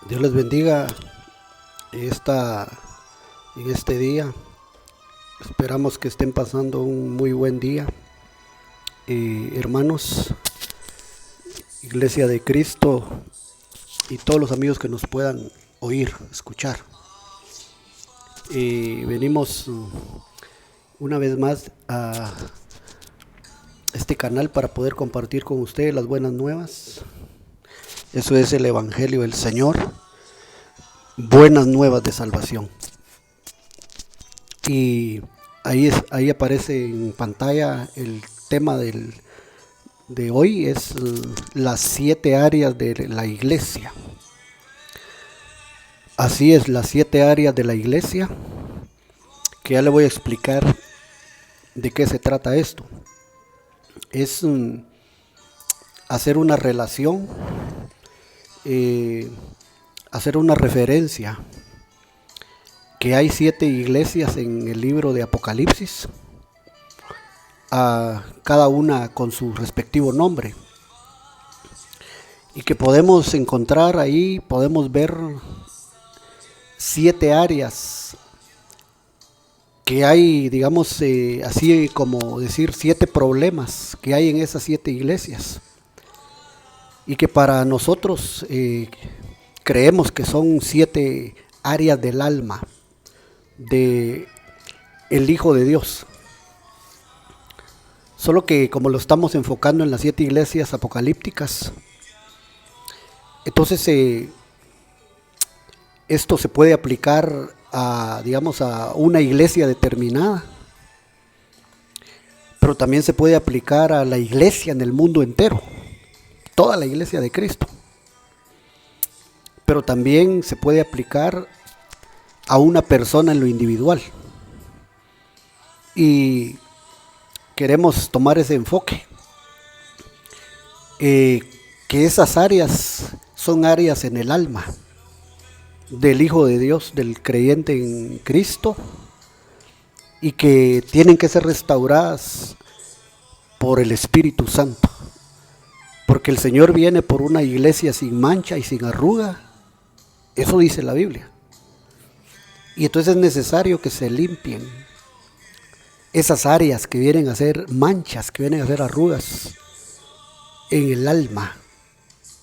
Dios les bendiga en este día. Esperamos que estén pasando un muy buen día. Hermanos, Iglesia de Cristo y todos los amigos que nos puedan oír, escuchar. Venimos una vez más a este canal para poder compartir con ustedes las buenas nuevas. Eso es el Evangelio del Señor, buenas nuevas de salvación. Y ahí aparece en pantalla el tema de hoy, es las 7 áreas de la iglesia. Así es, las 7 áreas de la iglesia, que ya le voy a explicar de qué se trata esto. Es hacer una relación, hacer una referencia, que hay 7 iglesias en el libro de Apocalipsis, a cada una con su respectivo nombre, y que podemos encontrar ahí, podemos ver 7 áreas que hay, digamos, así como decir 7 problemas que hay en esas 7 iglesias, y que para nosotros creemos que son 7 áreas del alma de el Hijo de Dios. Solo que como lo estamos enfocando en las 7 iglesias apocalípticas, entonces esto se puede aplicar a, digamos, a una iglesia determinada, pero también se puede aplicar a la iglesia en el mundo entero, toda la iglesia de Cristo. Pero también se puede aplicar a una persona en lo individual. Y queremos tomar ese enfoque, que esas áreas son áreas en el alma del Hijo de Dios, del creyente en Cristo, y que tienen que ser restauradas por el Espíritu Santo, porque el Señor viene por una iglesia sin mancha y sin arruga. Eso dice la Biblia. Y entonces es necesario que se limpien esas áreas que vienen a ser manchas, que vienen a ser arrugas en el alma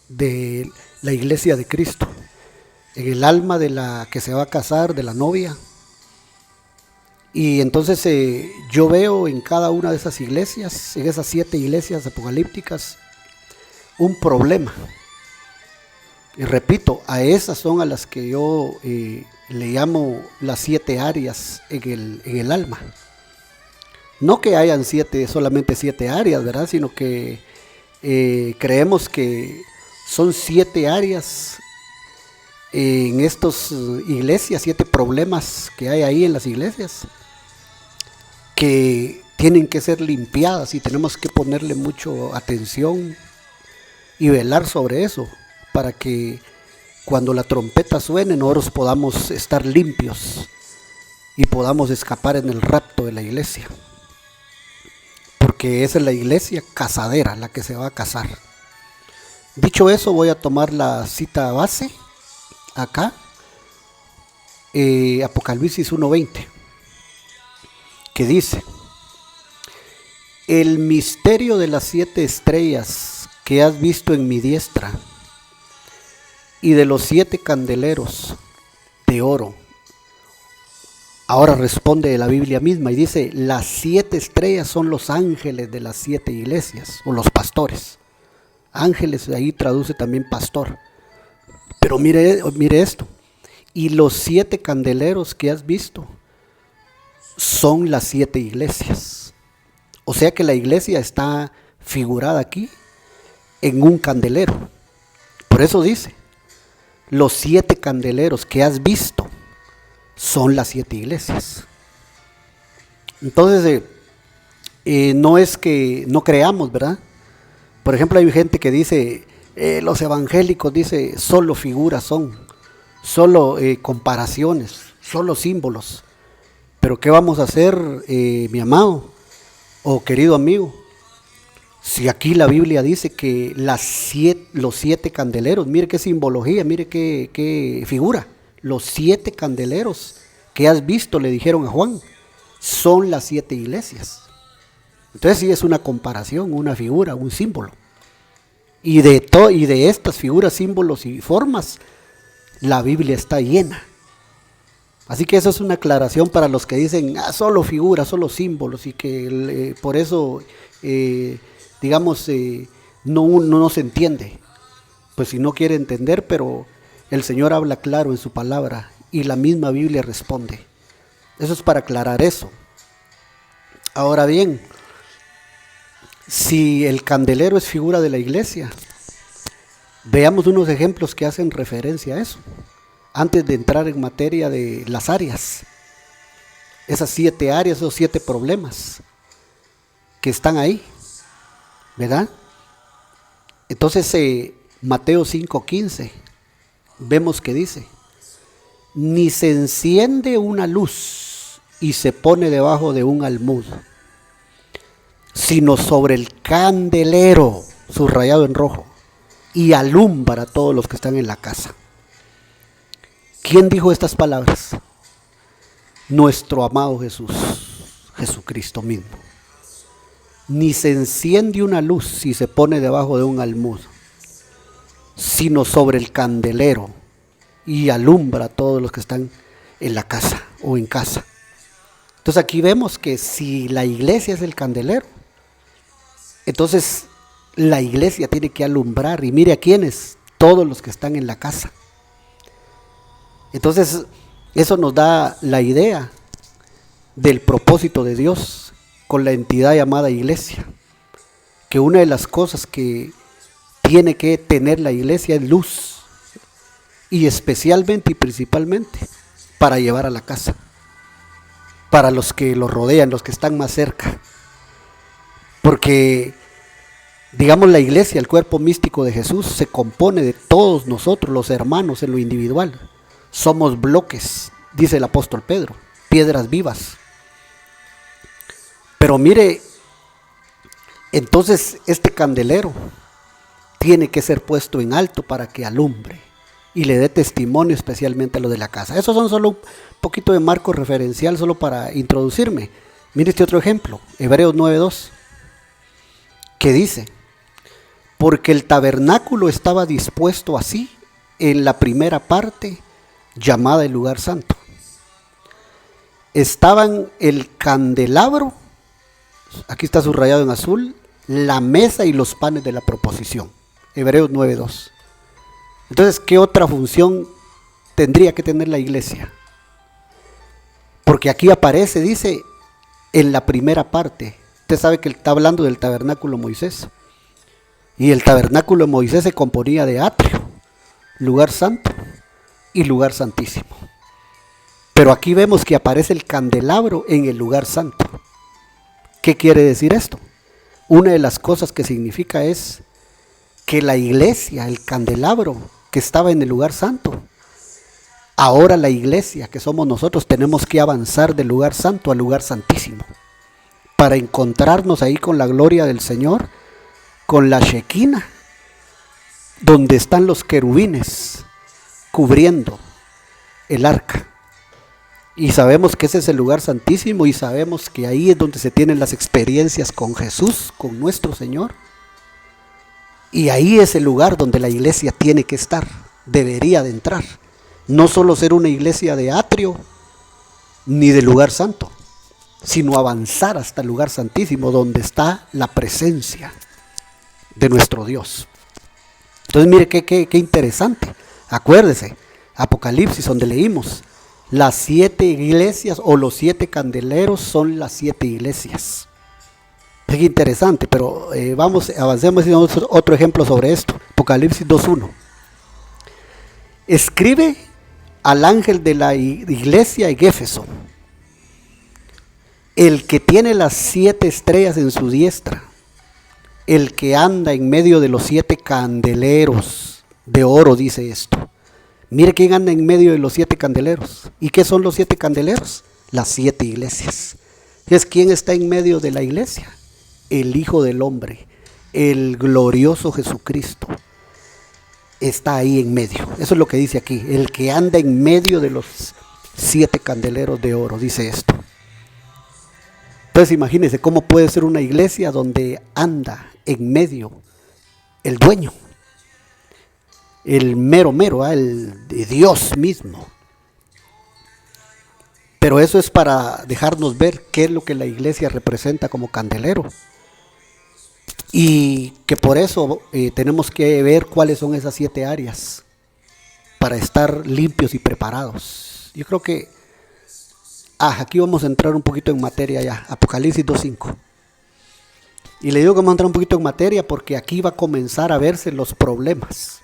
de la iglesia de Cristo, en el alma de la que se va a casar, de la novia. Y entonces yo veo en cada una de esas iglesias, en esas 7 iglesias apocalípticas, un problema. Y repito, a esas son a las que yo le llamo las 7 áreas en el alma. No que hayan solamente 7 áreas, ¿verdad? Sino que creemos que son 7 áreas en estas iglesias, 7 problemas que hay ahí en las iglesias, que tienen que ser limpiadas, y tenemos que ponerle mucho atención y velar sobre eso, para que cuando la trompeta suene nosotros podamos estar limpios y podamos escapar en el rapto de la iglesia, porque esa es la iglesia casadera, la que se va a casar. Dicho eso, voy a tomar la cita base acá, Apocalipsis 1:20, que dice: el misterio de las 7 estrellas que has visto en mi diestra, y de los 7 candeleros de oro. Ahora responde la Biblia misma y dice: las 7 estrellas son los ángeles de las 7 iglesias, o los pastores. Ángeles, ahí traduce también pastor. Pero mire esto: y los 7 candeleros que has visto son las 7 iglesias. O sea que la iglesia está figurada aquí en un candelero. Por eso dice: los 7 candeleros que has visto son las 7 iglesias. Entonces, no es que no creamos, ¿verdad? Por ejemplo, hay gente que dice, los evangélicos, dice, solo figuras son, solo comparaciones, solo símbolos. Pero ¿qué vamos a hacer, mi amado o querido amigo? Si aquí la Biblia dice que los 7 candeleros, mire qué simbología, mire qué figura. Los 7 candeleros que has visto, le dijeron a Juan, son las 7 iglesias. Entonces sí es una comparación, una figura, un símbolo. Y de estas figuras, símbolos y formas, la Biblia está llena. Así que eso es una aclaración para los que dicen, solo figuras, solo símbolos, y que por eso, no se entiende. Pues si no quiere entender, pero el Señor habla claro en su palabra y la misma Biblia responde. Eso es para aclarar eso. Ahora bien, si el candelero es figura de la iglesia, veamos unos ejemplos que hacen referencia a eso, antes de entrar en materia de las áreas, esas 7 áreas, esos 7 problemas que están ahí, ¿verdad? Entonces, Mateo 5:15, vemos que dice, ni se enciende una luz y se pone debajo de un almud, sino sobre el candelero, subrayado en rojo, y alumbra a todos los que están en la casa. ¿Quién dijo estas palabras? Nuestro amado Jesús, Jesucristo mismo. Ni se enciende una luz si se pone debajo de un almud, sino sobre el candelero, y alumbra a todos los que están en la casa o en casa. Entonces aquí vemos que si la iglesia es el candelero, entonces la iglesia tiene que alumbrar, y mire a quiénes, todos los que están en la casa. Entonces eso nos da la idea del propósito de Dios con la entidad llamada iglesia, que una de las cosas que tiene que tener la iglesia es luz, y especialmente y principalmente para llevar a la casa, para los que lo rodean, los que están más cerca, porque digamos la iglesia, el cuerpo místico de Jesús, se compone de todos nosotros los hermanos en lo individual. Somos bloques, dice el apóstol Pedro, piedras vivas. Pero mire, entonces este candelero tiene que ser puesto en alto para que alumbre y le dé testimonio especialmente a lo de la casa. Esos son solo un poquito de marco referencial, solo para introducirme. Mire este otro ejemplo, Hebreos 9:2, que dice, porque el tabernáculo estaba dispuesto así en la primera parte, llamada el lugar santo. Estaban el candelabro, aquí está subrayado en azul, la mesa y los panes de la proposición. Hebreos 9:2. Entonces, ¿qué otra función tendría que tener la iglesia? Porque aquí aparece, dice, en la primera parte. Usted sabe que está hablando del tabernáculo de Moisés. Y el tabernáculo de Moisés se componía de atrio, lugar santo y lugar santísimo. Pero aquí vemos que aparece el candelabro en el lugar santo. ¿Qué quiere decir esto? Una de las cosas que significa es que la iglesia, el candelabro que estaba en el lugar santo, ahora la iglesia que somos nosotros tenemos que avanzar del lugar santo al lugar santísimo para encontrarnos ahí con la gloria del Señor, con la Shekinah, donde están los querubines cubriendo el arca. Y sabemos que ese es el lugar santísimo, y sabemos que ahí es donde se tienen las experiencias con Jesús, con nuestro Señor. Y ahí es el lugar donde la iglesia tiene que estar, debería de entrar. No solo ser una iglesia de atrio, ni de lugar santo, sino avanzar hasta el lugar santísimo, donde está la presencia de nuestro Dios. Entonces mire qué interesante. Acuérdese, Apocalipsis, donde leímos, las 7 iglesias o los 7 candeleros son las 7 iglesias. Es interesante, pero avancemos y damos otro ejemplo sobre esto. Apocalipsis 2:1. Escribe al ángel de la iglesia en Éfeso, el que tiene las 7 estrellas en su diestra, el que anda en medio de los 7 candeleros de oro, dice esto. Mire quién anda en medio de los 7 candeleros. ¿Y qué son los 7 candeleros? Las 7 iglesias. ¿Quién está en medio de la iglesia? El Hijo del Hombre, el glorioso Jesucristo está ahí en medio. Eso es lo que dice aquí, el que anda en medio de los 7 candeleros de oro, dice esto. Entonces imagínense cómo puede ser una iglesia donde anda en medio el dueño, el mero, el de Dios mismo. Pero eso es para dejarnos ver qué es lo que la iglesia representa como candelero. Y que por eso tenemos que ver cuáles son esas 7 áreas para estar limpios y preparados. Yo creo que aquí vamos a entrar un poquito en materia ya, Apocalipsis 2:5. Y le digo que vamos a entrar un poquito en materia porque aquí va a comenzar a verse los problemas.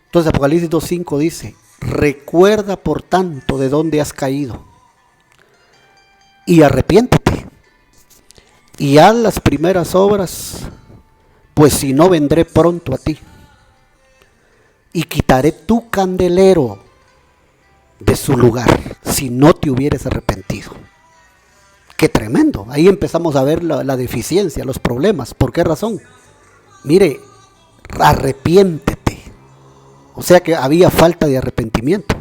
Entonces Apocalipsis 2:5 dice: recuerda por tanto de dónde has caído y arrepiéntete y haz las primeras obras, pues si no vendré pronto a ti y quitaré tu candelero de su lugar si no te hubieres arrepentido. Qué tremendo. Ahí empezamos a ver la deficiencia, los problemas. ¿Por qué razón? Mire, arrepiéntete. O sea que había falta de arrepentimiento.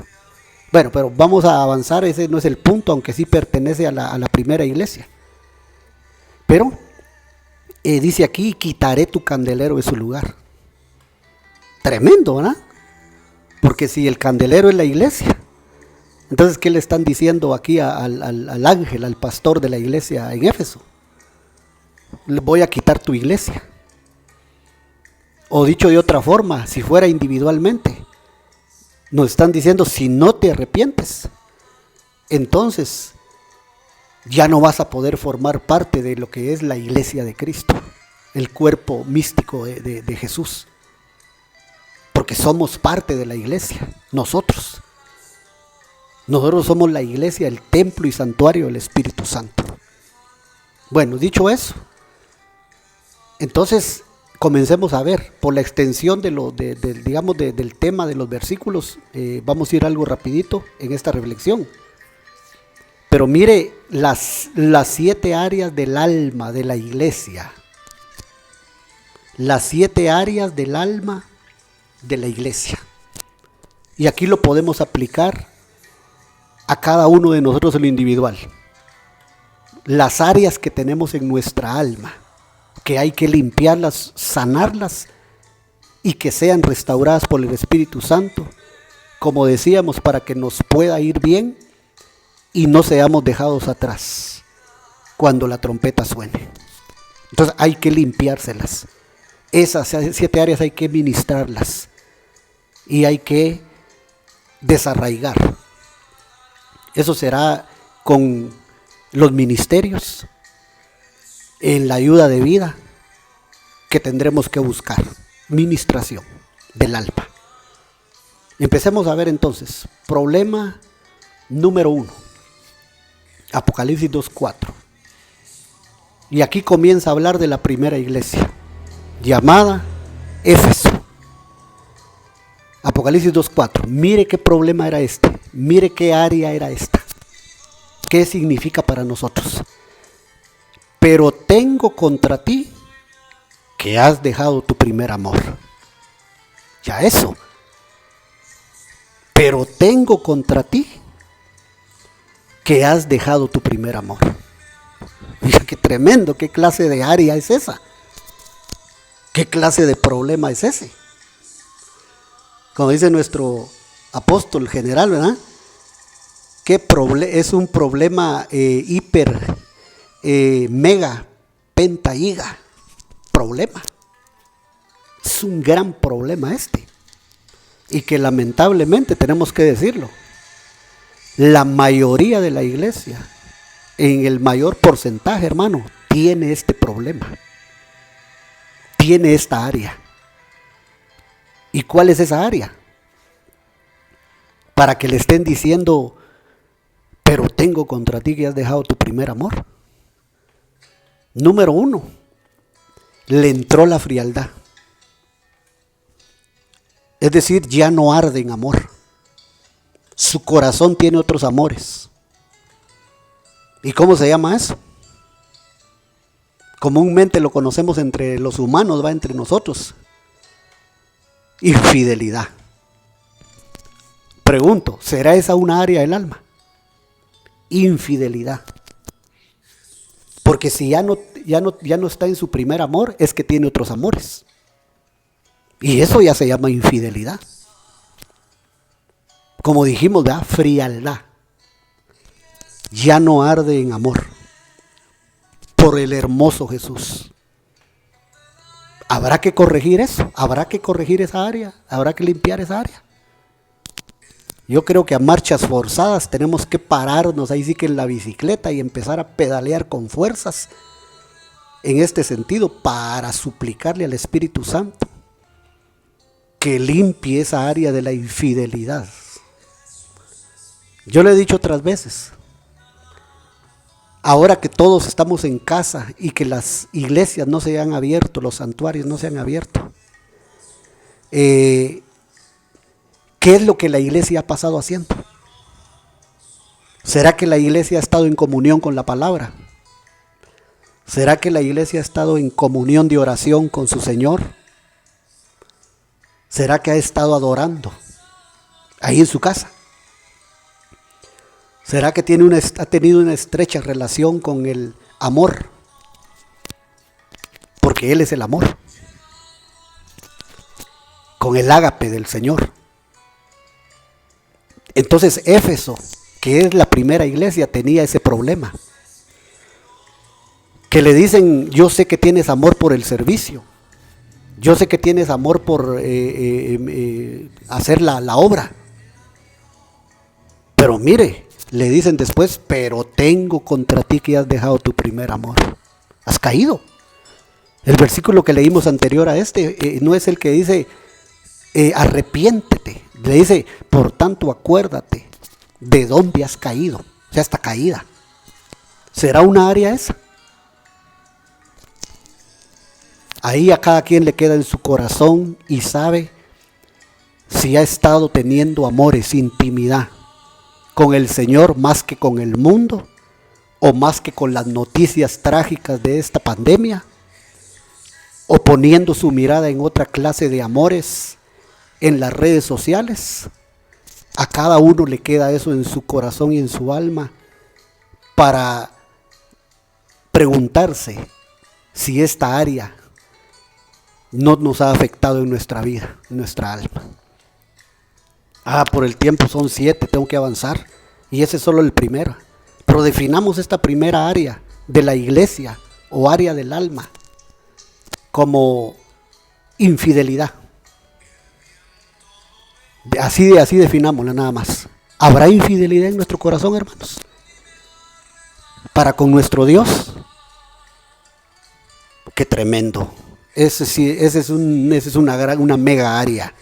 Bueno, pero vamos a avanzar, ese no es el punto, aunque sí pertenece a la primera iglesia. Pero dice aquí: quitaré tu candelero de su lugar. Tremendo, ¿verdad? Porque si el candelero es la iglesia, entonces ¿qué le están diciendo aquí al ángel, al pastor de la iglesia en Éfeso? Le voy a quitar tu iglesia. O dicho de otra forma, si fuera individualmente, nos están diciendo: si no te arrepientes, entonces ya no vas a poder formar parte de lo que es la iglesia de Cristo, el cuerpo místico de Jesús, porque somos parte de la iglesia, nosotros somos la iglesia, el templo y santuario del Espíritu Santo. Bueno, dicho eso, entonces comencemos a ver, por la extensión del tema de los versículos, vamos a ir algo rapidito en esta reflexión. Pero mire las 7 áreas del alma de la iglesia. Las 7 áreas del alma de la iglesia. Y aquí lo podemos aplicar a cada uno de nosotros en lo individual. Las áreas que tenemos en nuestra alma, que hay que limpiarlas, sanarlas y que sean restauradas por el Espíritu Santo, como decíamos, para que nos pueda ir bien y no seamos dejados atrás cuando la trompeta suene. Entonces hay que limpiárselas. Esas 7 áreas hay que ministrarlas y hay que desarraigar. Eso será con los ministerios, en la ayuda de vida que tendremos que buscar, ministración del alma. Empecemos a ver entonces, problema número 1, Apocalipsis 2:4. Y aquí comienza a hablar de la primera iglesia, llamada Éfeso. Apocalipsis 2:4. Mire qué problema era este. Mire qué área era esta. ¿Qué significa para nosotros? Pero tengo contra ti que has dejado tu primer amor. Ya eso. Pero tengo contra ti que has dejado tu primer amor. Mira qué tremendo, qué clase de área es esa. ¿Qué clase de problema es ese? Como dice nuestro apóstol general, ¿verdad? Es un problema hiper, mega, penta, giga. Problema. Es un gran problema este. Y que lamentablemente tenemos que decirlo. La mayoría de la iglesia, en el mayor porcentaje, hermano, tiene este problema. Tiene esta área. ¿Y cuál es esa área? Para que le estén diciendo, pero tengo contra ti que has dejado tu primer amor. Número 1, le entró la frialdad. Es decir, ya no arde en amor. Su corazón tiene otros amores. ¿Y cómo se llama eso? comúnmente lo conocemos entre los humanos, va entre nosotros. Infidelidad. Pregunto, ¿será esa una área del alma? Infidelidad. Porque si ya no está en su primer amor, es que tiene otros amores. Y eso ya se llama infidelidad. Como dijimos, ¿verdad? Frialdad. Ya no arde en amor por el hermoso Jesús. Habrá que corregir eso, habrá que corregir esa área, habrá que limpiar esa área. Yo creo que a marchas forzadas tenemos que pararnos ahí sí que en la bicicleta y empezar a pedalear con fuerzas en este sentido para suplicarle al Espíritu Santo que limpie esa área de la infidelidad. Yo le he dicho otras veces, ahora que todos estamos en casa y que las iglesias no se han abierto, los santuarios no se han abierto, ¿qué es lo que la iglesia ha pasado haciendo? ¿Será que la iglesia ha estado en comunión con la palabra? ¿Será que la iglesia ha estado en comunión de oración con su Señor? ¿Será que ha estado adorando ahí en su casa? ¿Será que ha tenido una estrecha relación con el amor? Porque Él es el amor. Con el ágape del Señor. Entonces Éfeso, que es la primera iglesia, tenía ese problema. Que le dicen, yo sé que tienes amor por el servicio. Yo sé que tienes amor por hacer la obra. Pero mire, le dicen después, pero tengo contra ti que has dejado tu primer amor. Has caído. El versículo que leímos anterior a este no es el que dice, arrepiéntete. Le dice, por tanto acuérdate de dónde has caído. O sea, está caída. ¿Será una área esa? Ahí a cada quien le queda en su corazón y sabe si ha estado teniendo amores, intimidad con el Señor más que con el mundo o más que con las noticias trágicas de esta pandemia, o poniendo su mirada en otra clase de amores en las redes sociales. A cada uno le queda eso en su corazón y en su alma para preguntarse si esta área no nos ha afectado en nuestra vida, en nuestra alma. Por el tiempo son 7, tengo que avanzar. Y ese es solo el primero. Pero definamos esta primera área de la iglesia o área del alma como infidelidad. Así definámosla nada más. ¿Habrá infidelidad en nuestro corazón, hermanos? Para con nuestro Dios. Qué tremendo. Ese es una mega área.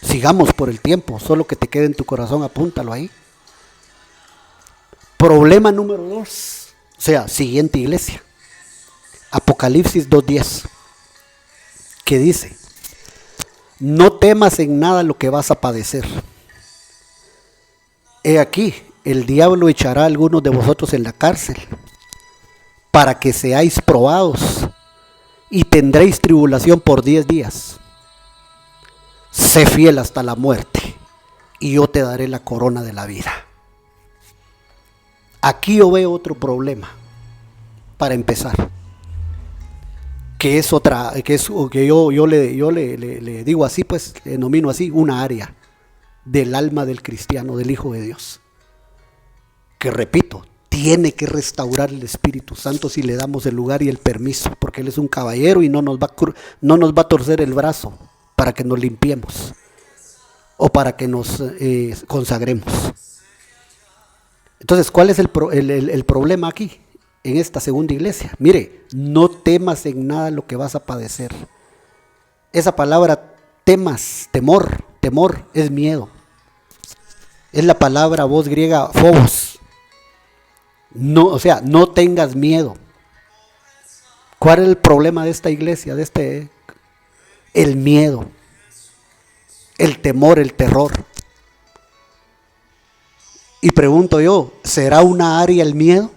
Sigamos por el tiempo, solo que te quede en tu corazón, apúntalo ahí. Problema número 2, o sea, siguiente iglesia. Apocalipsis 2:10, que dice, no temas en nada lo que vas a padecer. He aquí, el diablo echará a algunos de vosotros en la cárcel, para que seáis probados, y tendréis tribulación por 10 días. Sé fiel hasta la muerte, y yo te daré la corona de la vida. Aquí yo veo otro problema, para empezar, que yo le digo así, pues, le denomino así, una área del alma del cristiano, del Hijo de Dios, que repito, tiene que restaurar el Espíritu Santo si le damos el lugar y el permiso, porque Él es un caballero y no nos va a torcer el brazo para que nos limpiemos o para que nos consagremos. Entonces, ¿cuál es el problema aquí, en esta segunda iglesia? Mire, no temas en nada lo que vas a padecer. Esa palabra temas, temor, es miedo. Es la palabra voz griega phobos. No, o sea, no tengas miedo. ¿Cuál es el problema de esta iglesia, el miedo, el temor, el terror? Y pregunto yo, ¿será una área el miedo?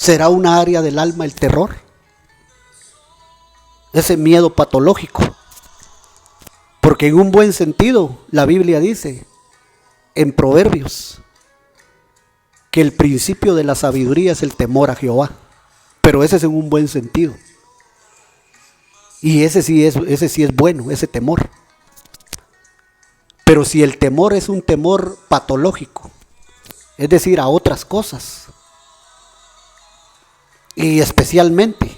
¿Será una área del alma el terror? Ese miedo patológico. Porque en un buen sentido, la Biblia dice en Proverbios que el principio de la sabiduría es el temor a Jehová. Pero ese es en un buen sentido. Y ese sí es bueno, ese temor. Pero si el temor es un temor patológico, es decir, a otras cosas, y especialmente,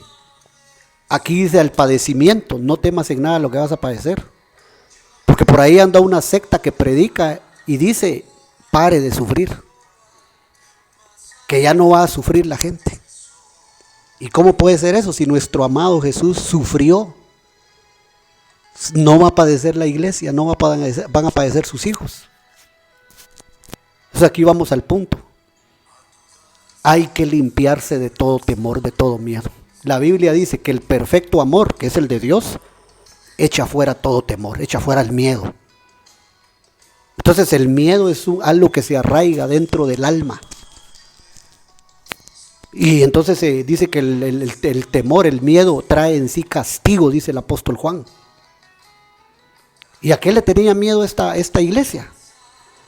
aquí dice al padecimiento, no temas en nada lo que vas a padecer. Porque por ahí anda una secta que predica y dice, pare de sufrir, que ya no va a sufrir la gente. ¿Y cómo puede ser eso si nuestro amado Jesús sufrió? No va a padecer la iglesia, no van a padecer sus hijos. Entonces aquí vamos al punto. Hay que limpiarse de todo temor, de todo miedo. La Biblia dice que el perfecto amor, que es el de Dios, echa fuera todo temor, echa fuera el miedo. Entonces el miedo es algo que se arraiga dentro del alma. Y entonces se dice que el temor, el miedo trae en sí castigo, dice el apóstol Juan. ¿Y a qué le tenía miedo esta iglesia?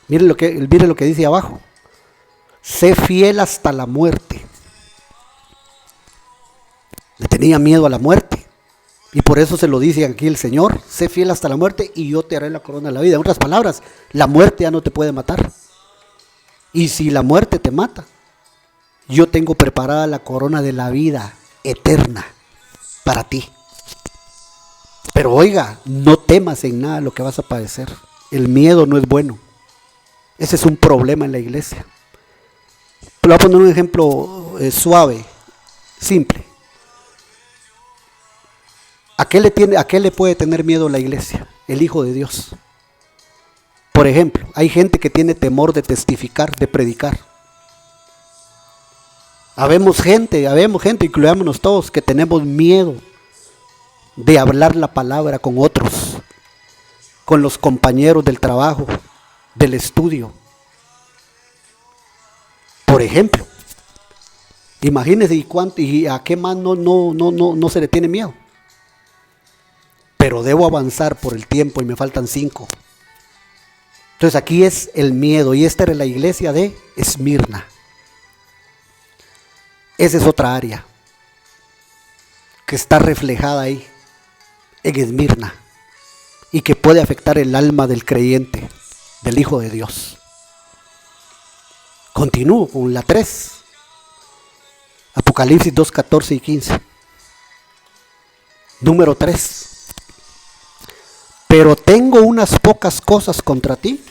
Miren lo que dice abajo. Sé fiel hasta la muerte. Le tenía miedo a la muerte. Y por eso se lo dice aquí el Señor. Sé fiel hasta la muerte y yo te haré la corona de la vida. En otras palabras, la muerte ya no te puede matar. Y si la muerte te mata, yo tengo preparada la corona de la vida eterna para ti. Pero oiga, no temas en nada lo que vas a padecer. El miedo no es bueno. Ese es un problema en la iglesia. Pero voy a poner un ejemplo suave, simple. ¿A qué le puede tener miedo la iglesia? El Hijo de Dios. Por ejemplo, hay gente que tiene temor de testificar, de predicar. Habemos gente, incluyámonos todos, que tenemos miedo de hablar la palabra con otros, con los compañeros del trabajo, del estudio. Por ejemplo, imagínense y a qué más no se le tiene miedo. Pero debo avanzar por el tiempo y me faltan 5. Entonces aquí es el miedo, y esta era la iglesia de Esmirna. Esa es otra área que está reflejada ahí en Esmirna y que puede afectar el alma del creyente, del Hijo de Dios. Continúo con la 3. Apocalipsis 2, 14 y 15. Número 3. Pero tengo unas pocas cosas contra ti,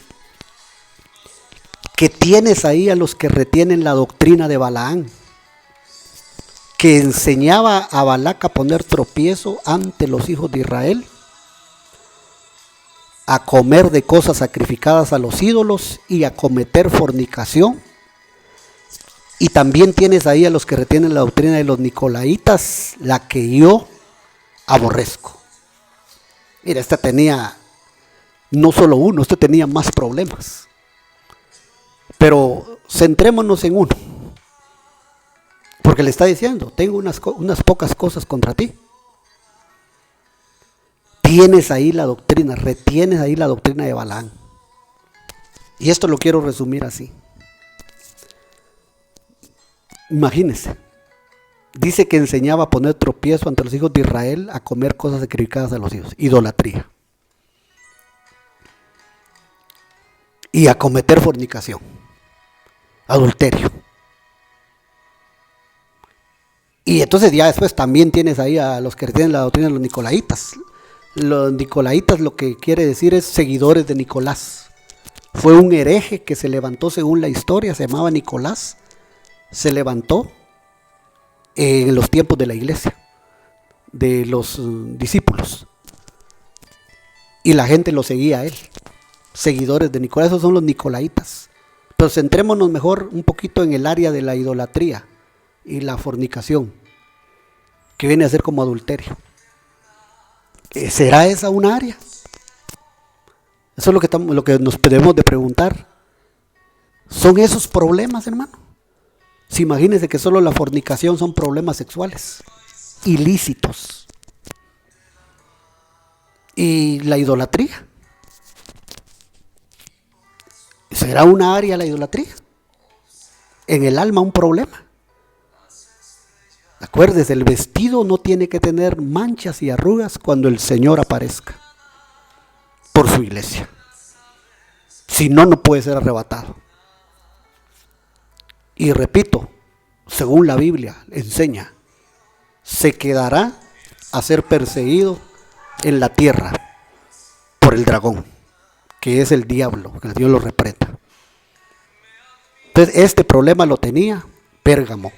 que tienes ahí a los que retienen la doctrina de Balaán, que enseñaba a Balac a poner tropiezo ante los hijos de Israel, a comer de cosas sacrificadas a los ídolos y a cometer fornicación. Y también tienes ahí a los que retienen la doctrina de los nicolaitas, la que yo aborrezco. Mira, esta tenía no solo uno, esta tenía más problemas. Pero centrémonos en uno. Porque le está diciendo, tengo unas pocas cosas contra ti. Tienes ahí la doctrina, retienes ahí la doctrina de Balaán. Y esto lo quiero resumir así. Imagínense. Dice que enseñaba a poner tropiezo ante los hijos de Israel, a comer cosas sacrificadas a los hijos. Idolatría. Y a cometer fornicación. Adulterio. Y entonces ya después también tienes ahí a los que tienen la doctrina de los nicolaitas. Los nicolaitas lo que quiere decir es seguidores de Nicolás. Fue un hereje que se levantó según la historia, se llamaba Nicolás. Se levantó en los tiempos de la iglesia, de los discípulos. Y la gente lo seguía a él. Seguidores de Nicolás, esos son los nicolaitas. Pero centrémonos mejor un poquito en el área de la idolatría y la fornicación, que viene a ser como adulterio. ¿Será esa un área? Eso es lo que nos debemos de preguntar. ¿Son esos problemas, hermano? Si imagínense que solo la fornicación son problemas sexuales ilícitos. Y la idolatría. ¿Será una área la idolatría? En el alma un problema. Acuérdese, el vestido no tiene que tener manchas y arrugas cuando el Señor aparezca por su iglesia. Si no, no puede ser arrebatado. Y repito, según la Biblia enseña, se quedará a ser perseguido en la tierra por el dragón, que es el diablo, que Dios lo reprenda. Entonces, este problema lo tenía Pérgamo,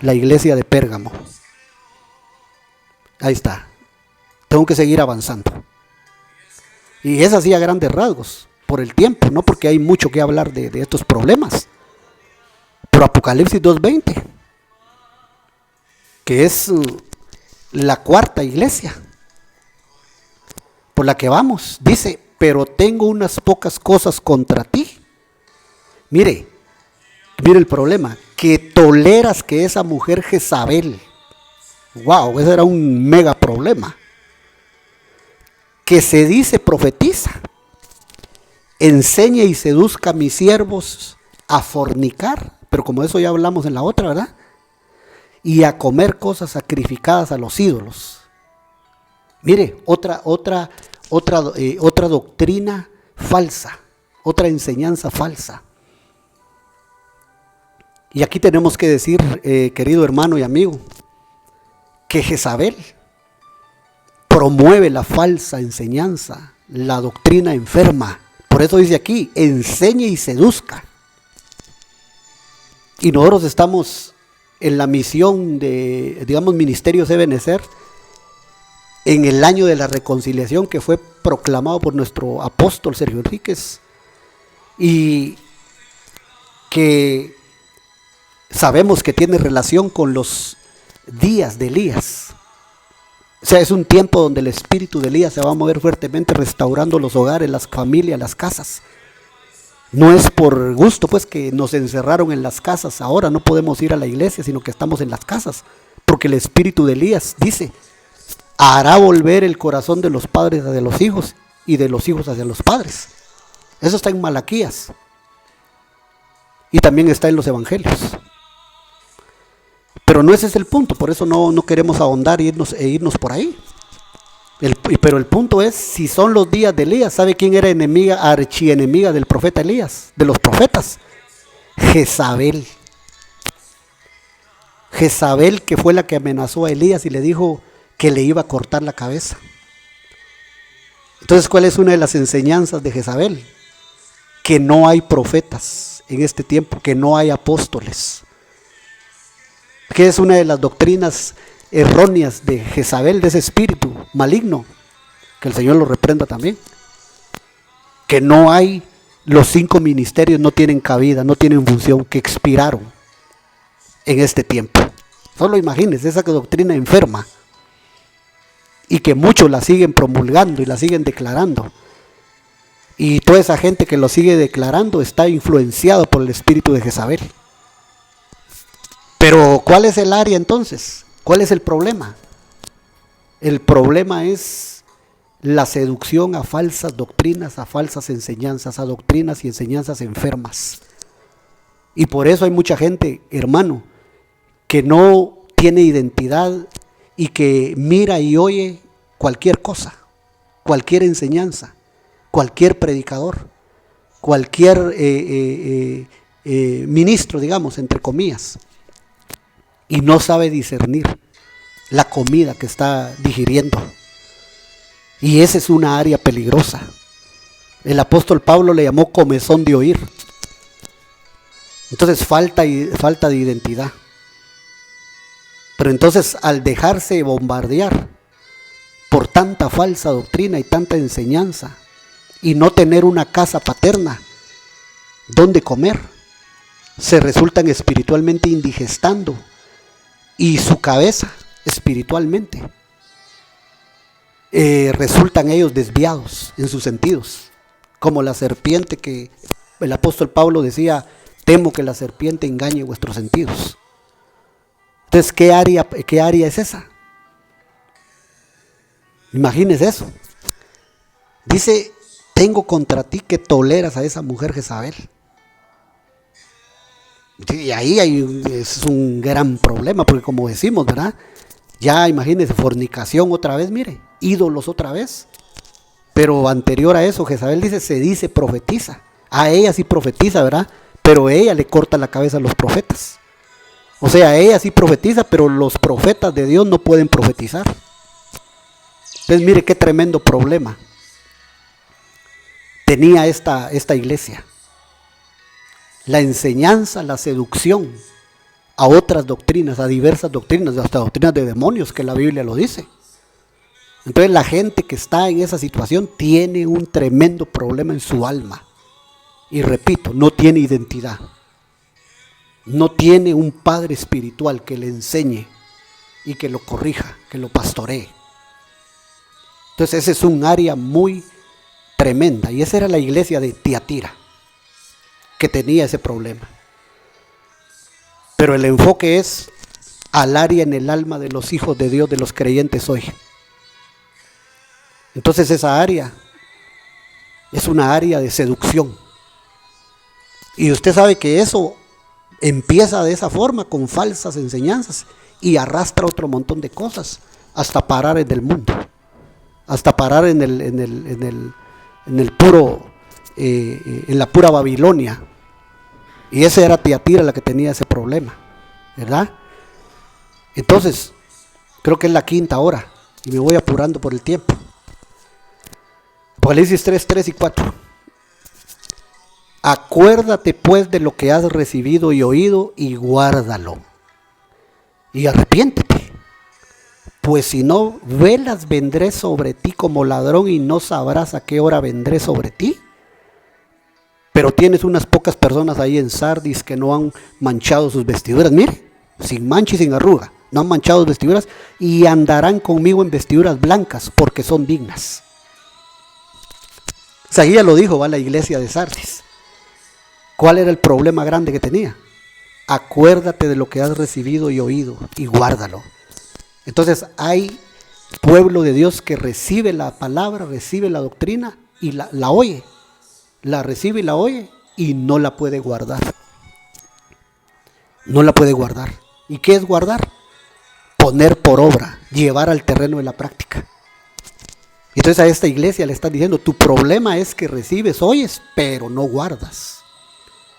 la iglesia de Pérgamo. Ahí está. Tengo que seguir avanzando. Y es así a grandes rasgos, por el tiempo, no porque hay mucho que hablar de estos problemas. Pero Apocalipsis 2:20, que es la cuarta iglesia por la que vamos, dice: pero tengo unas pocas cosas contra ti. Mire el problema, que toleras que esa mujer Jezabel, wow, ese era un mega problema, que se dice profetiza, enseña y seduzca a mis siervos a fornicar, pero como eso ya hablamos en la otra, ¿verdad? Y a comer cosas sacrificadas a los ídolos. Mire, otra doctrina falsa, otra enseñanza falsa. Y aquí tenemos que decir, querido hermano y amigo, que Jezabel promueve la falsa enseñanza, la doctrina enferma. Por eso dice aquí, enseñe y seduzca. Y nosotros estamos en la misión de, digamos, Ministerios Ebenezer, en el año de la reconciliación que fue proclamado por nuestro apóstol Sergio Enríquez, y que sabemos que tiene relación con los días de Elías. O sea, es un tiempo donde el espíritu de Elías se va a mover fuertemente, restaurando los hogares, las familias, las casas. No es por gusto pues que nos encerraron en las casas, ahora no podemos ir a la iglesia, sino que estamos en las casas, porque el espíritu de Elías dice: hará volver el corazón de los padres hacia los hijos y de los hijos hacia los padres. Eso está en Malaquías y también está en los evangelios. Pero no ese es el punto, por eso no queremos ahondar e irnos por ahí. Pero el punto es, si son los días de Elías, ¿sabe quién era archienemiga del profeta Elías? De los profetas. Jezabel. Jezabel, que fue la que amenazó a Elías y le dijo que le iba a cortar la cabeza. Entonces, ¿cuál es una de las enseñanzas de Jezabel? Que no hay profetas en este tiempo, que no hay apóstoles. Que es una de las doctrinas erróneas de Jezabel, de ese espíritu maligno, que el Señor lo reprenda también. Que no hay, los 5 ministerios no tienen cabida, no tienen función, que expiraron en este tiempo. Solo imagínense esa doctrina enferma, y que muchos la siguen promulgando y la siguen declarando. Y toda esa gente que lo sigue declarando está influenciada por el espíritu de Jezabel. Pero ¿cuál es el área entonces? ¿Cuál es el problema? El problema es la seducción a falsas doctrinas, a falsas enseñanzas, a doctrinas y enseñanzas enfermas. Y por eso hay mucha gente, hermano, que no tiene identidad y que mira y oye cualquier cosa, cualquier enseñanza, cualquier predicador, cualquier ministro, digamos, entre comillas, y no sabe discernir la comida que está digiriendo. Y esa es una área peligrosa. El apóstol Pablo le llamó comezón de oír. Entonces falta de identidad. Pero entonces, al dejarse bombardear por tanta falsa doctrina y tanta enseñanza, y no tener una casa paterna donde comer, se resultan espiritualmente indigestando, y su cabeza espiritualmente resultan ellos desviados en sus sentidos, como la serpiente que el apóstol Pablo decía: Temo que la serpiente engañe vuestros sentidos. Entonces, ¿qué área es esa? Imagínese eso. Dice, tengo contra ti que toleras a esa mujer Jezabel. Y ahí es un gran problema, porque como decimos, ¿verdad? Ya imagínense, fornicación otra vez, mire, ídolos otra vez. Pero anterior a eso, Jezabel dice, profetiza. A ella sí profetiza, ¿verdad? Pero ella le corta la cabeza a los profetas. O sea, ella sí profetiza, pero los profetas de Dios no pueden profetizar. Entonces mire qué tremendo problema tenía esta iglesia. La enseñanza, la seducción a otras doctrinas, a diversas doctrinas, hasta doctrinas de demonios, que la Biblia lo dice. Entonces la gente que está en esa situación tiene un tremendo problema en su alma. Y repito, no tiene identidad. No tiene un padre espiritual que le enseñe y que lo corrija, que lo pastoree. Entonces ese es un área muy tremenda. Y esa era la iglesia de Tiatira, que tenía ese problema. Pero el enfoque es al área en el alma de los hijos de Dios, de los creyentes hoy. Entonces esa área es una área de seducción. Y usted sabe que eso empieza de esa forma, con falsas enseñanzas, y arrastra otro montón de cosas, hasta parar en el mundo, hasta parar en la pura Babilonia. Y esa era Tiatira la que tenía ese problema, ¿verdad? Entonces, creo que es la quinta hora, y me voy apurando por el tiempo. Apocalipsis 3, 3 y 4. Acuérdate pues de lo que has recibido y oído, y guárdalo. Y arrepiéntete. Pues si no, velas vendré sobre ti como ladrón, y no sabrás a qué hora vendré sobre ti. Pero tienes unas pocas personas ahí en Sardis que no han manchado sus vestiduras. Mire, sin mancha y sin arruga. No han manchado sus vestiduras, y andarán conmigo en vestiduras blancas, porque son dignas. Isaías lo dijo, va a la iglesia de Sardis. ¿Cuál era el problema grande que tenía? Acuérdate de lo que has recibido y oído, y guárdalo. Entonces hay pueblo de Dios que recibe la palabra, recibe la doctrina y la oye. La recibe y la oye, y no la puede guardar. No la puede guardar. ¿Y qué es guardar? Poner por obra, llevar al terreno de la práctica. Entonces a esta iglesia le están diciendo, tu problema es que recibes, oyes, pero no guardas.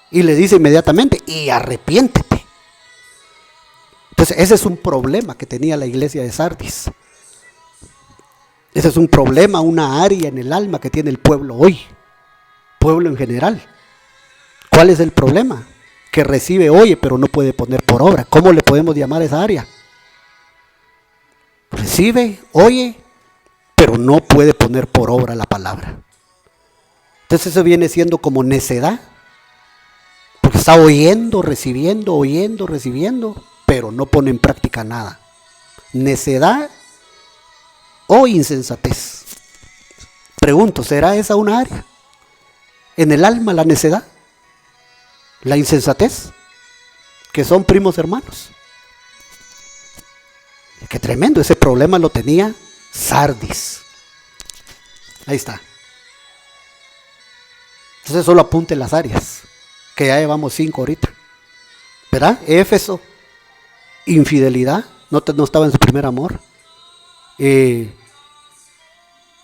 Y le dice inmediatamente, y arrepiéntete. Entonces ese es un problema que tenía la iglesia de Sardis. Ese es un problema, una área en el alma que tiene el pueblo hoy. Pueblo en general. ¿Cuál es el problema? Que recibe, oye, pero no puede poner por obra. ¿Cómo le podemos llamar a esa área? Recibe, oye, pero no puede poner por obra la palabra. Entonces eso viene siendo como necedad, porque está oyendo, recibiendo, pero no pone en práctica nada. Necedad o insensatez. Pregunto, ¿será esa una área? En el alma, la necedad, la insensatez, que son primos hermanos. Qué tremendo, ese problema lo tenía Sardis. Ahí está. Entonces solo apunte las áreas, que ya llevamos 5 ahorita. ¿Verdad? Éfeso, infidelidad, no estaba en su primer amor.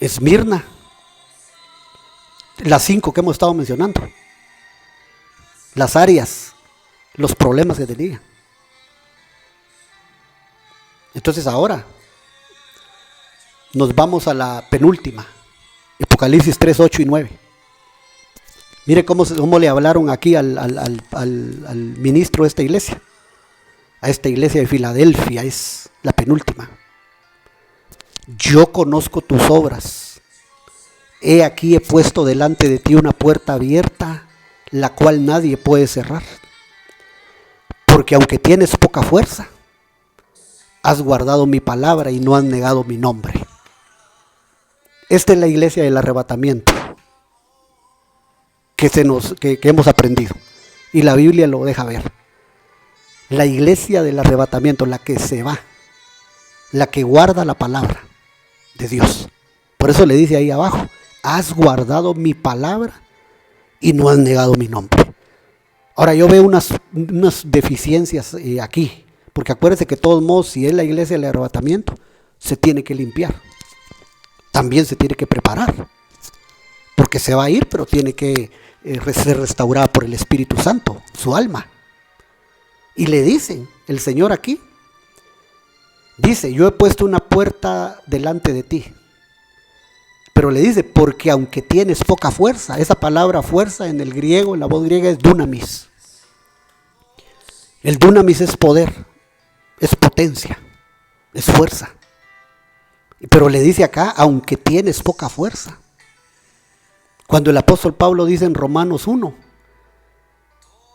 Esmirna, las 5 que hemos estado mencionando. Las áreas, los problemas que tenía. Entonces ahora nos vamos a la penúltima, Apocalipsis 3, 8 y 9. Mire cómo le hablaron aquí al ministro de esta iglesia. A esta iglesia de Filadelfia, es la penúltima. Yo conozco tus obras. He aquí he puesto delante de ti una puerta abierta, la cual nadie puede cerrar. Porque aunque tienes poca fuerza, has guardado mi palabra y no has negado mi nombre. Esta es la iglesia del arrebatamiento que hemos aprendido. Y la Biblia lo deja ver. La iglesia del arrebatamiento, la que se va, la que guarda la palabra de Dios. Por eso le dice ahí abajo, has guardado mi palabra y no has negado mi nombre. Ahora yo veo unas deficiencias aquí, porque acuérdense que de todos modos, si es la iglesia del arrebatamiento, se tiene que limpiar. También se tiene que preparar, porque se va a ir, pero tiene que ser restaurada por el Espíritu Santo, su alma. Y le dicen, el Señor aquí, dice, yo he puesto una puerta delante de ti. Pero le dice, porque aunque tienes poca fuerza, esa palabra fuerza en el griego, en la voz griega es dunamis. El dunamis es poder, es potencia, es fuerza. Pero le dice acá, aunque tienes poca fuerza. Cuando el apóstol Pablo dice en Romanos 1,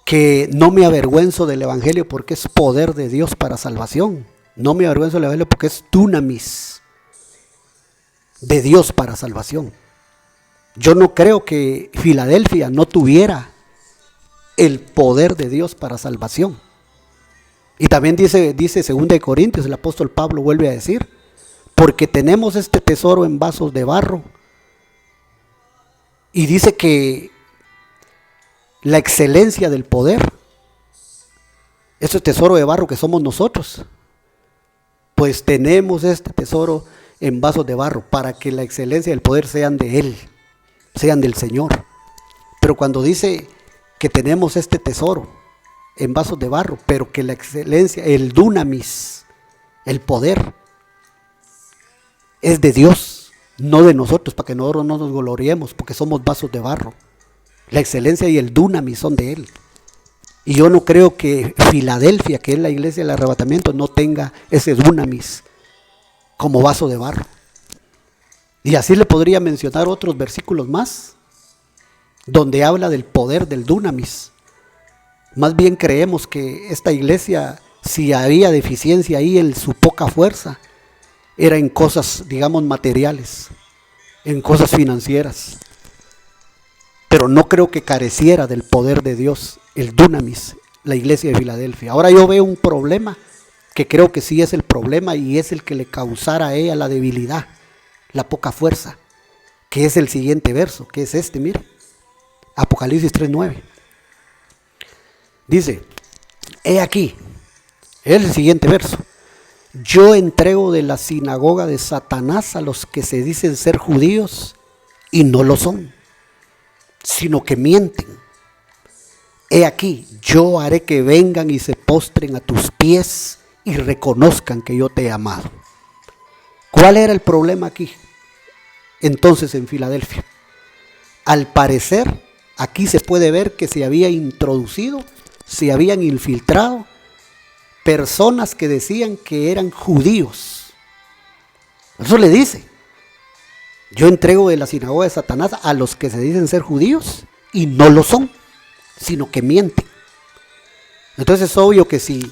que no me avergüenzo del evangelio porque es poder de Dios para salvación. No me avergüenzo del evangelio porque es dunamis de Dios para salvación. Yo no creo que Filadelfia no tuviera el poder de Dios para salvación. Y también dice 2 Corintios, el apóstol Pablo vuelve a decir, porque tenemos este tesoro en vasos de barro. Y dice que la excelencia del poder, ese tesoro de barro que somos nosotros, pues tenemos este tesoro en vasos de barro para que la excelencia del poder sean de Él, sean del Señor. Pero cuando dice que tenemos este tesoro en vasos de barro, pero que la excelencia, el dunamis, el poder, es de Dios, no de nosotros, para que nosotros no nos gloriemos, porque somos vasos de barro. La excelencia y el dunamis son de Él. Y yo no creo que Filadelfia, que es la iglesia del arrebatamiento, no tenga ese dunamis como vaso de barro. Y así le podría mencionar otros versículos más, donde habla del poder del dunamis. Más bien creemos que esta iglesia, si había deficiencia ahí en su poca fuerza, era en cosas, digamos, materiales, en cosas financieras. Pero no creo que careciera del poder de Dios, el dunamis, la iglesia de Filadelfia. Ahora yo veo un problema que creo que sí es el problema y es el que le causara a ella la debilidad, la poca fuerza, que es el siguiente verso, que es este, mire, Apocalipsis 3:9. Dice, he aquí, es el siguiente verso, yo entrego de la sinagoga de Satanás a los que se dicen ser judíos y no lo son, sino que mienten. He aquí, yo haré que vengan y se postren a tus pies y reconozcan que yo te he amado. ¿Cuál era el problema aquí? Entonces en Filadelfia, al parecer, aquí se puede ver que se había introducido, se habían infiltrado personas que decían que eran judíos. Eso le dice, yo entrego de la sinagoga de Satanás a los que se dicen ser judíos y no lo son, sino que mienten. Entonces es obvio que si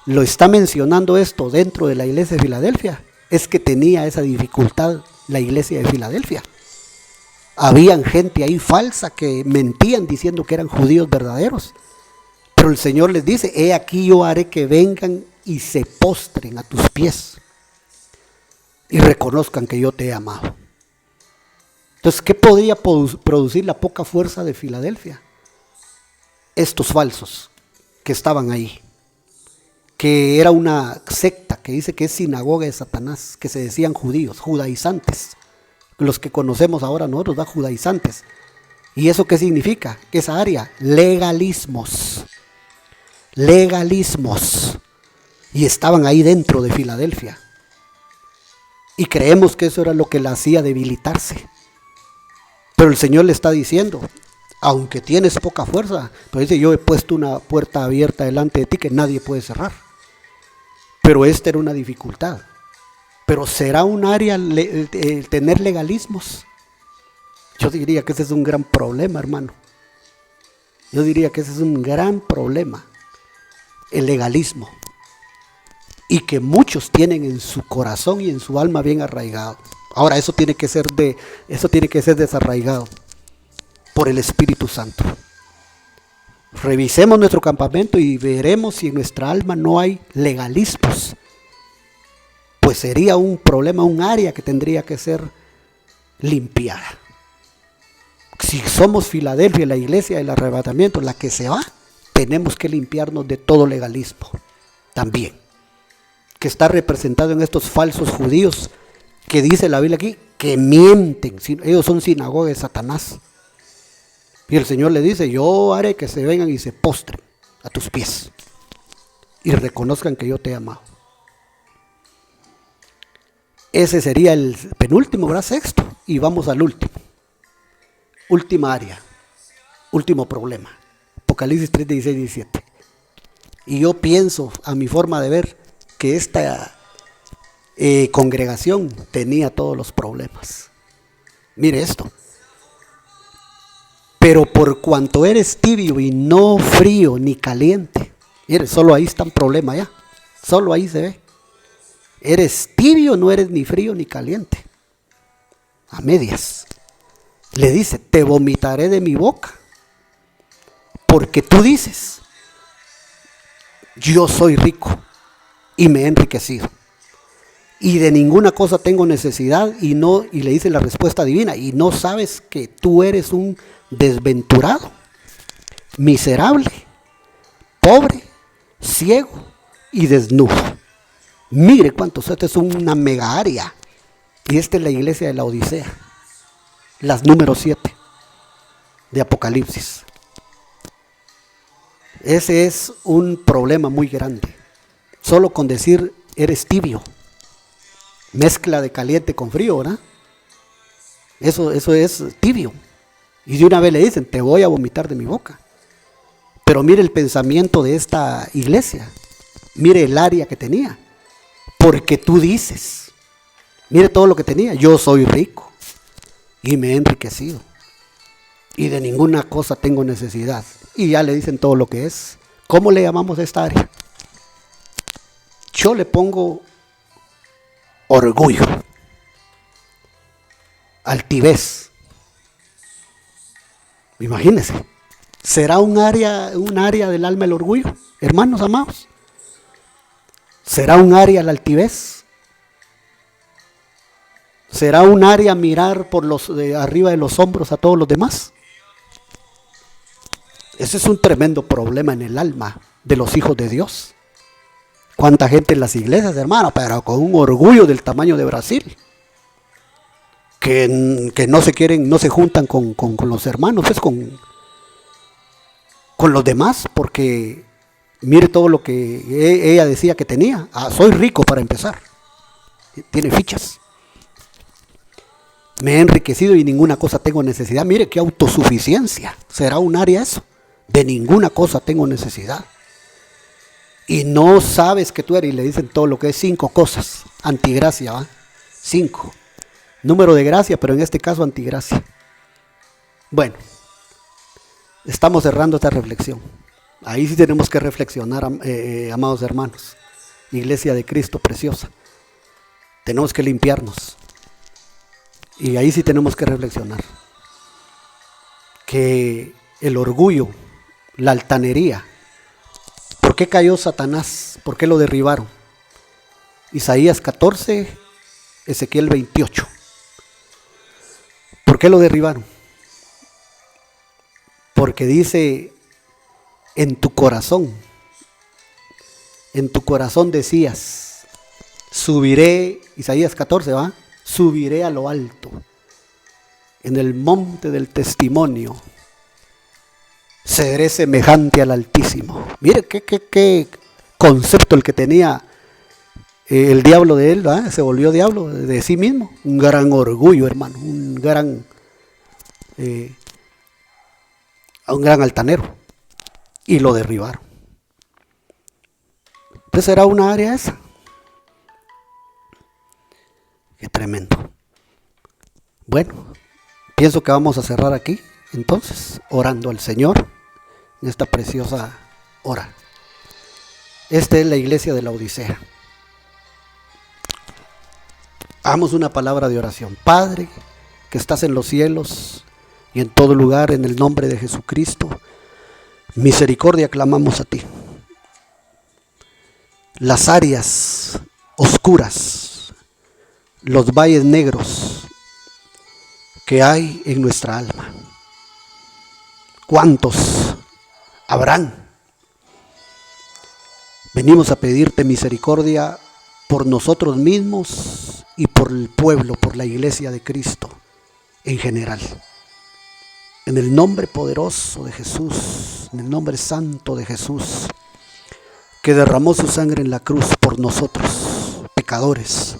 lo está mencionando esto dentro de la iglesia de Filadelfia, es que tenía esa dificultad la iglesia de Filadelfia. Habían gente ahí falsa que mentían diciendo que eran judíos verdaderos. Pero el Señor les dice, he aquí yo haré que vengan y se postren a tus pies y reconozcan que yo te he amado. Entonces, ¿qué podría producir la poca fuerza de Filadelfia? Estos falsos que estaban ahí, que era una secta que dice que es sinagoga de Satanás, que se decían judíos, judaizantes, los que conocemos ahora nosotros, judaizantes. ¿Y eso qué significa? Que esa área, legalismos. Y estaban ahí dentro de Filadelfia. Y creemos que eso era lo que la hacía debilitarse. Pero el Señor le está diciendo, aunque tienes poca fuerza, pero dice, yo he puesto una puerta abierta delante de ti que nadie puede cerrar. Pero esta era una dificultad. Pero será un área tener legalismos. Yo diría que ese es un gran problema, hermano. Yo diría que ese es un gran problema, el legalismo. Y que muchos tienen en su corazón y en su alma bien arraigado. Ahora eso tiene que ser desarraigado por el Espíritu Santo. Revisemos nuestro campamento y veremos si en nuestra alma no hay legalismos. Pues sería un problema, un área que tendría que ser limpiada. Si somos Filadelfia, la iglesia del arrebatamiento, la que se va, tenemos que limpiarnos de todo legalismo también, que está representado en estos falsos judíos que dice la Biblia aquí, que mienten. Ellos son sinagoga de Satanás. Y el Señor le dice, yo haré que se vengan y se postren a tus pies y reconozcan que yo te he amado. Ese sería el penúltimo, ¿verdad? Sexto. Y vamos al último. Última área. Último problema. Apocalipsis 3, 16, 17. Y yo pienso, a mi forma de ver, que esta congregación tenía todos los problemas. Mire esto. Pero por cuanto eres tibio y no frío ni caliente, mire, solo ahí está un problema ya. Solo ahí se ve. Eres tibio, no eres ni frío ni caliente. A medias. Le dice, te vomitaré de mi boca. Porque tú dices, yo soy rico y me he enriquecido. Y de ninguna cosa tengo necesidad y le dice la respuesta divina. Y no sabes que tú eres un desventurado, miserable, pobre, ciego y desnudo. Mire cuántos, esta es una mega área. Y esta es la iglesia de la Odisea, las número 7 de Apocalipsis. Ese es un problema muy grande. Solo con decir eres tibio, mezcla de caliente con frío, ¿verdad? Eso es tibio. Y de una vez le dicen, te voy a vomitar de mi boca. Pero mire el pensamiento de esta iglesia. Mire el área que tenía. Porque tú dices, mire todo lo que tenía. Yo soy rico y me he enriquecido. Y de ninguna cosa tengo necesidad. Y ya le dicen todo lo que es. ¿Cómo le llamamos a esta área? Yo le pongo orgullo, altivez. Imagínense, ¿será un área del alma el orgullo, hermanos amados? ¿Será un área la altivez? ¿Será un área mirar por arriba de los hombros a todos los demás? Ese es un tremendo problema en el alma de los hijos de Dios. ¿Cuánta gente en las iglesias, hermano? Pero con un orgullo del tamaño de Brasil. Que no se quieren, no se juntan con los hermanos, pues con los demás, porque mire todo lo que ella decía que tenía. Soy rico para empezar. Tiene fichas. Me he enriquecido y ninguna cosa tengo necesidad. Mire qué autosuficiencia. ¿Será un área eso? De ninguna cosa tengo necesidad. Y no sabes que tú eres, y le dicen todo lo que es 5 cosas. Antigracia, ¿va? 5. Número de gracia, pero en este caso antigracia. Bueno, estamos cerrando esta reflexión. Ahí sí tenemos que reflexionar, amados hermanos. Iglesia de Cristo preciosa. Tenemos que limpiarnos. Y ahí sí tenemos que reflexionar. Que el orgullo, la altanería. ¿Por qué cayó Satanás? ¿Por qué lo derribaron? Isaías 14, Ezequiel 28. ¿Por qué lo derribaron? Porque dice, en tu corazón decías, subiré, Isaías 14, ¿va? Subiré a lo alto, en el monte del testimonio, seré semejante al Altísimo. Mire qué concepto el que tenía el diablo de él, ¿verdad? Se volvió diablo de sí mismo. Un gran orgullo, hermano, un gran altanero. Y lo derribaron. Entonces era una área esa. Qué tremendo. Bueno, pienso que vamos a cerrar aquí, entonces, orando al Señor en esta preciosa hora. Esta es la iglesia de la Odisea. Hagamos una palabra de oración. Padre, que estás en los cielos y en todo lugar, en el nombre de Jesucristo, Misericordia clamamos a ti. Las áreas oscuras, los valles negros que hay en nuestra alma. ¿Cuántos habrán? Venimos a pedirte misericordia por nosotros mismos y por el pueblo, por la iglesia de Cristo en general. En el nombre poderoso de Jesús, en el nombre santo de Jesús, que derramó su sangre en la cruz por nosotros, pecadores.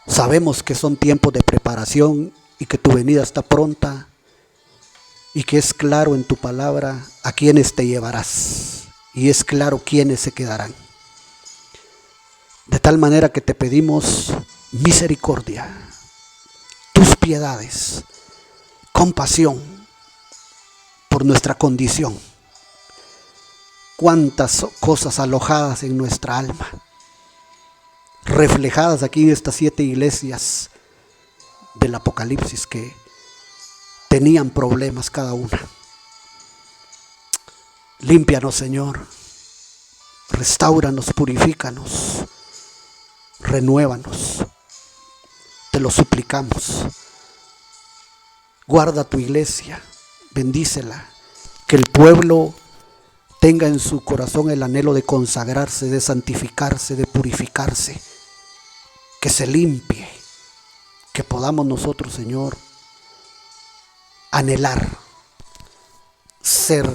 Sabemos que son tiempos de preparación y que tu venida está pronta y que es claro en tu palabra a quienes te llevarás y es claro quiénes se quedarán. De tal manera que te pedimos misericordia, tus piedades, compasión por nuestra condición. Cuántas cosas alojadas en nuestra alma, reflejadas aquí en estas 7 iglesias del Apocalipsis que tenían problemas cada una. Límpianos, Señor, restáuranos, purifícanos, renuévanos, te lo suplicamos. Guarda tu iglesia, bendícela, que el pueblo tenga en su corazón el anhelo de consagrarse, de santificarse, de purificarse, que se limpie, que podamos nosotros, Señor, anhelar ser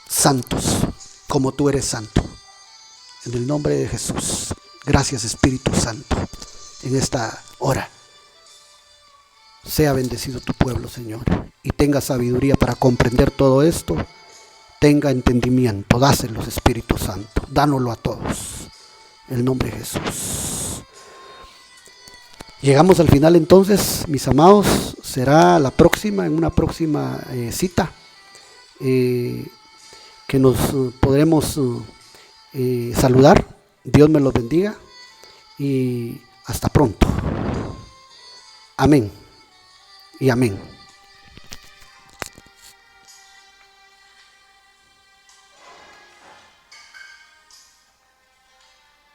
santos como tú eres santo. En el nombre de Jesús, gracias Espíritu Santo, en esta hora. Sea bendecido tu pueblo, Señor, y tenga sabiduría para comprender todo esto. Tenga entendimiento, dáselo, Espíritu Santo, dánoslo a todos, en el nombre de Jesús. Llegamos al final entonces, mis amados, será la próxima, en una próxima cita, que nos podremos saludar. Dios me los bendiga y hasta pronto. Amén y amén.